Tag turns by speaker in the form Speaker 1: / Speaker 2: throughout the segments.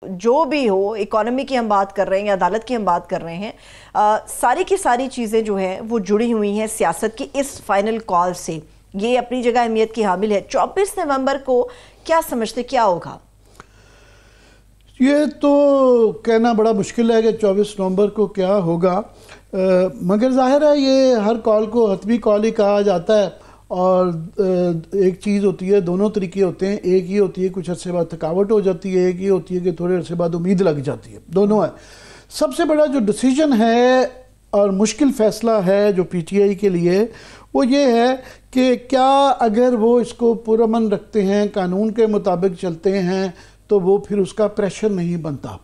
Speaker 1: جو بھی ہو، اکانومی کی ہم بات کر رہے ہیں یا عدالت کی ہم بات کر رہے ہیں، ساری کی ساری چیزیں جو ہیں وہ جڑی ہوئی ہیں سیاست کی اس فائنل کال سے. یہ اپنی جگہ اہمیت کی حامل ہے. 24 نومبر کو کیا سمجھتے کیا ہوگا؟
Speaker 2: یہ تو کہنا بڑا مشکل ہے کہ 24 نومبر کو کیا ہوگا، مگر ظاہر ہے یہ ہر کال کو حتمی کال ہی کہا جاتا ہے. اور ایک چیز ہوتی ہے، دونوں طریقے ہوتے ہیں. ایک ہی ہوتی ہے کچھ عرصے بعد تھکاوٹ ہو جاتی ہے، ایک ہی ہوتی ہے کہ تھوڑے عرصے بعد امید لگ جاتی ہے. دونوں ہے. سب سے بڑا جو ڈیسیجن ہے اور مشکل فیصلہ ہے جو پی ٹی آئی کے لیے، وہ یہ ہے کہ کیا اگر وہ اس کو پرامن رکھتے ہیں، قانون کے مطابق چلتے ہیں، تو وہ پھر اس کا پریشر نہیں بنتا.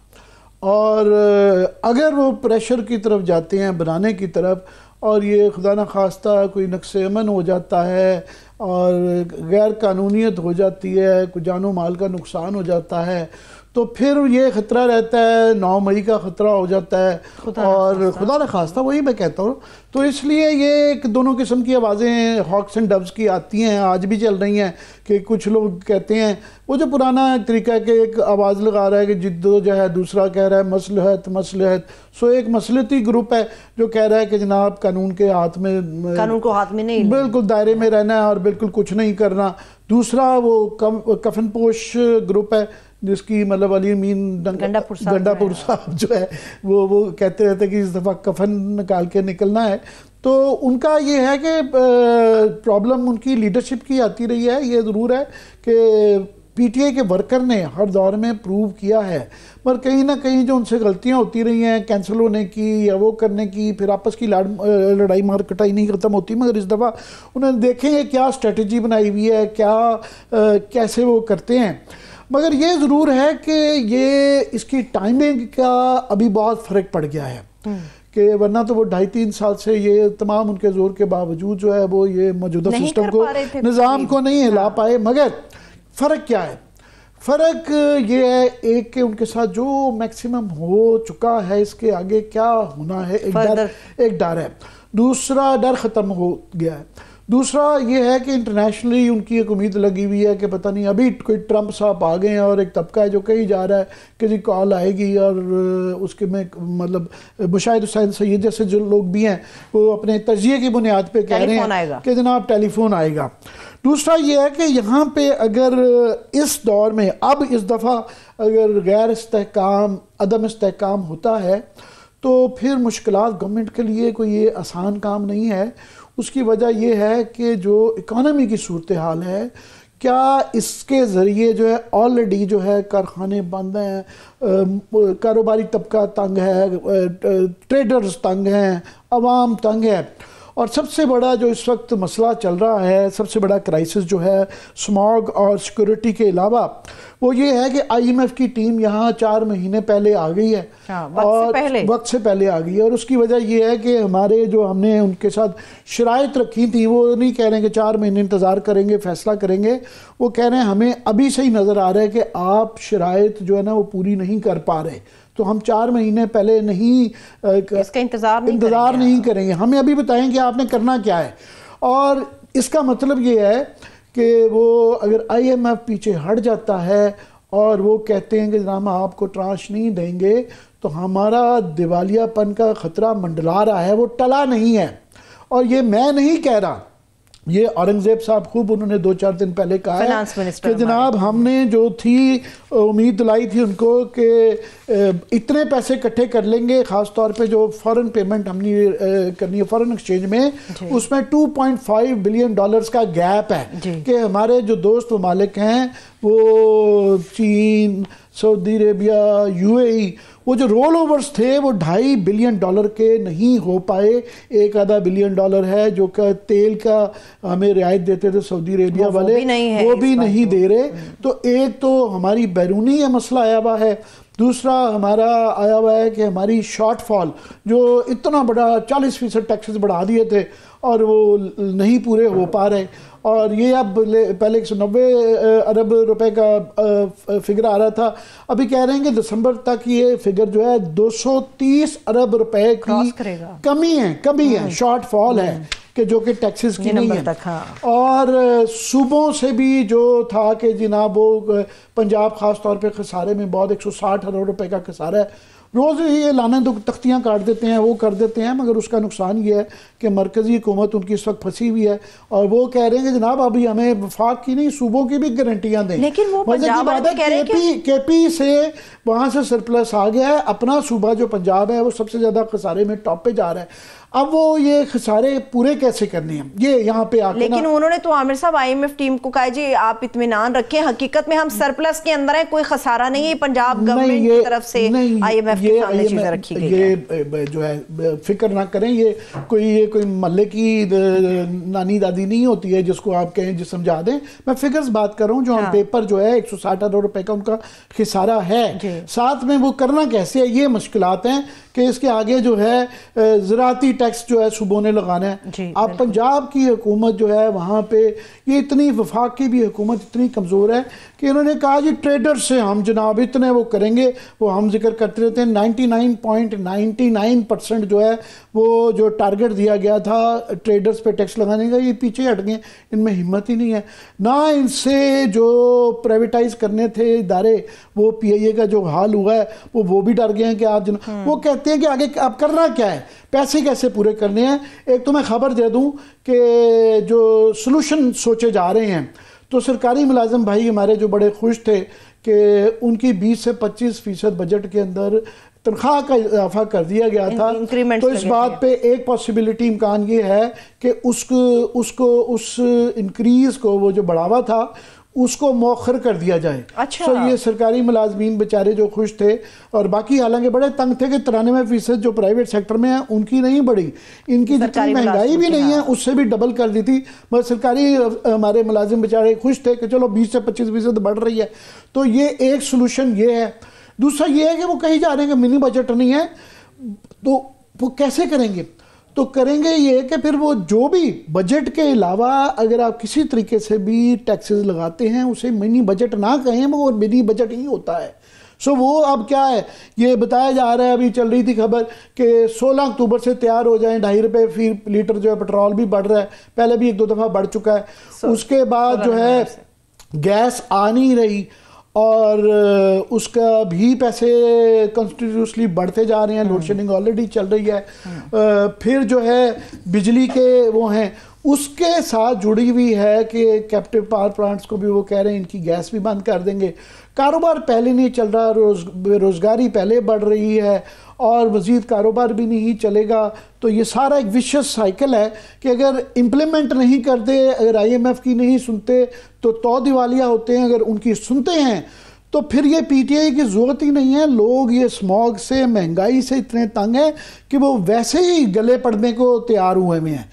Speaker 2: اور اگر وہ پریشر کی طرف جاتے ہیں، بنانے کی طرف، اور یہ خدا نخواستہ کوئی نقص امن ہو جاتا ہے اور غیر قانونیت ہو جاتی ہے، کوئی جان و مال کا نقصان ہو جاتا ہے، تو پھر یہ خطرہ رہتا ہے، 9 مئی کا خطرہ ہو جاتا ہے. اور خدا نخواستہ وہی میں کہتا ہوں. تو اس لیے یہ ایک دونوں قسم کی آوازیں ہاکس اینڈ ڈوز کی آتی ہیں، آج بھی چل رہی ہیں. کہ کچھ لوگ کہتے ہیں، وہ جو پرانا طریقہ ہے کہ ایک آواز لگا رہا ہے کہ جدوجہد، دوسرا کہہ رہا ہے مصلحت مصلحت. سو ایک مصلحتی گروپ ہے جو کہہ رہا ہے کہ جناب قانون کے ہاتھ میں،
Speaker 1: قانون کو ہاتھ میں نہیں،
Speaker 2: بالکل دائرے میں رہنا ہے اور بالکل کچھ نہیں کرنا. دوسرا وہ کفن پوش گروپ ہے جس کی مطلب علی امین گنڈا پور صاحب جو ہے وہ کہتے رہتے کہ اس دفعہ کفن نکال کے نکلنا ہے. تو ان کا یہ ہے کہ پرابلم ان کی لیڈرشپ کی آتی رہی ہے. یہ ضرور ہے کہ پی ٹی آئی کے ورکر نے ہر دور میں پروو کیا ہے، پر کہیں نہ کہیں جو ان سے غلطیاں ہوتی رہی ہیں، کینسل ہونے کی یا وہ کرنے کی، پھر آپس کی لڑائی مار کٹائی نہیں ختم ہوتی. مگر اس دفعہ انہوں نے دیکھیں گے کیا اسٹریٹجی بنائی ہوئی ہے، کیسے وہ کرتے ہیں. مگر یہ ضرور ہے کہ یہ اس کی ٹائمنگ کا ابھی بہت فرق پڑ گیا ہے، کہ ورنہ تو وہ 2.5-3 سال سے یہ تمام ان کے زور کے باوجود جو ہے وہ یہ موجودہ سسٹم کو، نظام کو نہیں ہلا پائے. مگر فرق کیا ہے؟ فرق یہ ہے ایک کہ ان کے ساتھ جو میکسیمم ہو چکا ہے، اس کے آگے کیا ہونا ہے ایک ڈر ہے. دوسرا ڈر ختم ہو گیا ہے. دوسرا یہ ہے کہ انٹرنیشنلی ان کی ایک امید لگی ہوئی ہے کہ پتہ نہیں ابھی کوئی ٹرمپ صاحب آ گئے ہیں، اور ایک طبقہ ہے جو کہیں جا رہا ہے کہ جی کال آئے گی، اور اس کے میں مطلب مشاہد حسین سید جیسے جو لوگ بھی ہیں وہ اپنے تجزیے کی بنیاد پہ کہہ رہے ہیں کہ جناب ٹیلی فون آئے گا. دوسرا یہ ہے کہ یہاں پہ اگر اس دور میں اب اس دفعہ اگر غیر استحکام، عدم استحکام ہوتا ہے تو پھر مشکلات گورنمنٹ کے لیے کوئی یہ آسان کام نہیں ہے. اس کی وجہ یہ ہے کہ جو اکانومی کی صورتحال ہے، کیا اس کے ذریعے جو ہے آلریڈی جو ہے کارخانے بند ہیں، کاروباری طبقہ تنگ ہے، ٹریڈرز تنگ ہیں، عوام تنگ ہے. اور سب سے بڑا جو اس وقت مسئلہ چل رہا ہے، سب سے بڑا کرائسس جو ہے سماگ اور سیکورٹی کے علاوہ، وہ یہ ہے کہ آئی ایم ایف کی ٹیم یہاں 4 مہینے پہلے آ گئی ہے، اور وقت سے پہلے آ گئی ہے. اور اس کی وجہ یہ ہے کہ ہمارے جو ہم نے ان کے ساتھ شرائط رکھی تھی، وہ نہیں کہہ رہے ہیں کہ 4 مہینے انتظار کریں گے فیصلہ کریں گے. وہ کہہ رہے ہیں ہمیں ابھی سے ہی نظر آ رہا ہے کہ آپ شرائط جو ہے نا وہ پوری نہیں کر پا رہے، تو ہم 4 مہینے پہلے نہیں
Speaker 1: اس کا انتظار
Speaker 2: نہیں کریں گے، ہمیں ابھی بتائیں کہ آپ نے کرنا کیا ہے. اور اس کا مطلب یہ ہے کہ وہ اگر آئی ایم ایف پیچھے ہٹ جاتا ہے اور وہ کہتے ہیں کہ جناب آپ کو ٹرانش نہیں دیں گے، تو ہمارا دیوالیہ پن کا خطرہ منڈلا رہا ہے، وہ ٹلا نہیں ہے. اور یہ میں نہیں کہہ رہا، یہ اورنگزیب صاحب خوب انہوں نے 2-4 دن پہلے کہا ہے کہ جناب ہم نے جو تھی امید دلائی تھی ان کو کہ اتنے پیسے اکٹھے کر لیں گے، خاص طور پہ جو فورن پیمنٹ ہم نے کرنی ہے فورن ایکسچینج میں، اس میں $2.5 بلین کا گیپ ہے کہ ہمارے جو دوست ممالک ہیں وہ چین، سعودی عربیہ، یو اے ای، وہ جو رول اوورز تھے وہ $2.5 بلین کے نہیں ہو پائے. $1.5 بلین ہے جو کہ تیل کا ہمیں رعایت دیتے تھے سعودی عربیہ والے، وہ بھی نہیں دے رہے. تو ایک تو ہماری بیرونی یہ مسئلہ آیا ہوا ہے، دوسرا ہمارا آیا ہوا ہے کہ ہماری شارٹ فال جو اتنا بڑا 40% ٹیکسز بڑھا دیے تھے اور وہ نہیں پورے ہو پا رہے. اور یہ اب پہلے 190 ارب روپے کا فگر آ رہا تھا، ابھی کہہ رہے ہیں کہ دسمبر تک یہ فگر جو ہے 230 ارب روپے کی کمی ہے، شارٹ فال ہے. کہ جو کہ ٹیکسز کی نہیں ہے.
Speaker 1: ہاں.
Speaker 2: اور صوبوں سے بھی جو تھا کہ جناب وہ پنجاب خاص طور پہ خسارے میں بہت 160 ارب روپے کا خسارہ ہے. روز یہ لانے تختیاں کاٹ دیتے ہیں وہ کر دیتے ہیں, مگر اس کا نقصان یہ ہے کہ مرکزی حکومت ان کی اس وقت پھنسی ہوئی ہے اور وہ کہہ رہے ہیں کہ جناب ابھی ہمیں وفاق کی نہیں صوبوں کی بھی گارنٹیاں دیں.
Speaker 1: لیکن وہ پنجاب والے کہہ رہے ہیں
Speaker 2: کے پی سے وہاں سے سرپلس آ گیا ہے, اپنا صوبہ جو پنجاب ہے وہ سب سے زیادہ خسارے میں ٹاپ پہ جا رہا ہے. اب وہ یہ خسارے پورے کیسے کرنے ہیں یہ یہاں پہ آ کے,
Speaker 1: لیکن انہوں نے تو عامر صاحب آئی ایم ایف ٹیم کو کہا جی آپ اطمینان رکھیں, حقیقت میں ہم سرپلس کے اندر ہیں, کوئی خسارہ نہیں ہے, پنجاب گورنمنٹ کی طرف سے آئی ایم ایف کے سامنے چیزیں رکھی گئی ہیں.
Speaker 2: یہ جو ہے فکر نہ کریں, یہ کوئی محلے کی نانی دادی نہیں ہوتی ہے جس کو آپ کہیں جی سمجھا دیں. میں فگرز بات کر رہا ہوں جو ہم پیپر جو ہے 160 ارب روپے کا ان کا خسارہ ہے, ساتھ میں وہ کرنا کیسے ہے یہ مشکلات ہیں کہ اس کے آگے جو ہے زراعتی ٹیکس جو ہے صوبوں نے لگانا ہے. اب پنجاب کی حکومت جو ہے وہاں پہ یہ اتنی, وفاق کی بھی حکومت اتنی کمزور ہے کہ انہوں نے کہا جی ٹریڈر سے ہم جناب اتنے وہ کریں گے, وہ ہم ذکر کرتے رہتے ہیں 99.99% جو ہے وہ جو ٹارگٹ دیا گیا تھا ٹریڈرز پہ ٹیکس لگانے کا, یہ پیچھے ہٹ گئے, ان میں ہمت ہی نہیں ہے. نہ ان سے جو پرائیویٹائز کرنے تھے ادارے وہ پی آئی اے کا جو حال ہوا ہے وہ بھی ڈر گئے ہیں کہ آپ وہ کہتے ہیں کہ آگے اب کرنا کیا ہے, پیسے کیسے پورے کرنے ہیں. ایک تو میں خبر دے دوں کہ جو سلوشن سوچے جا رہے ہیں تو سرکاری ملازم بھائی ہمارے جو بڑے خوش تھے کہ ان کی 20 سے 25% بجٹ کے اندر تنخواہ کا اضافہ کر دیا گیا تھا. تو اس بات پہ ایک پاسبلٹی امکان یہ ہے کہ اس انکریز کو وہ جو بڑھاوا تھا اس کو مؤخر کر دیا جائے.
Speaker 1: اچھا.
Speaker 2: یہ سرکاری ملازمین بیچارے جو خوش تھے, اور باقی حالانکہ بڑے تنگ تھے کہ 93% جو پرائیویٹ سیکٹر میں ہیں ان کی نہیں بڑھی, ان کی جتنی مہنگائی بھی نہیں ہے اس سے بھی ڈبل کر دی تھی, مگر سرکاری ہمارے ملازم بیچارے خوش تھے کہ چلو 20 سے 25% بڑھ رہی ہے. تو یہ ایک سلوشن یہ ہے. دوسرا یہ ہے کہ وہ کہیں جا رہے ہیں کہ منی بجٹ نہیں ہے, تو وہ کیسے کریں گے؟ تو کریں گے یہ کہ پھر وہ جو بھی بجٹ کے علاوہ اگر آپ کسی طریقے سے بھی ٹیکسز لگاتے ہیں اسے منی بجٹ نہ کہیں, وہ منی بجٹ ہی ہوتا ہے. وہ اب کیا ہے یہ بتایا جا رہا ہے, ابھی چل رہی تھی خبر کہ 16 اکتوبر سے تیار ہو جائیں, 2.5 روپے فی لیٹر جو ہے پیٹرول بھی بڑھ رہا ہے, پہلے بھی 1-2 دفعہ بڑھ چکا ہے. اس کے بعد جو ہے گیس آ نہیں رہی اور اس کا بھی پیسے کنٹینیوسلی بڑھتے جا رہے ہیں, لوڈ شیڈنگ آلریڈی چل رہی ہے. پھر جو ہے بجلی کے وہ ہیں, اس کے ساتھ جڑی ہوئی ہے کہ کیپٹیو پاور پلانٹس کو بھی وہ کہہ رہے ہیں ان کی گیس بھی بند کر دیں گے. کاروبار پہلے نہیں چل رہا, بے روزگاری پہلے بڑھ رہی ہے اور مزید کاروبار بھی نہیں چلے گا. تو یہ سارا ایک ویشس سائیکل ہے کہ اگر امپلیمنٹ نہیں کرتے, اگر آئی ایم ایف کی نہیں سنتے تو دیوالیہ ہوتے ہیں, اگر ان کی سنتے ہیں تو پھر یہ پی ٹی آئی کی ضرورت ہی نہیں ہے. لوگ یہ اسموگ سے مہنگائی سے اتنے تنگ ہیں کہ وہ ویسے ہی گلے پڑنے کو تیار ہوئے میں ہیں.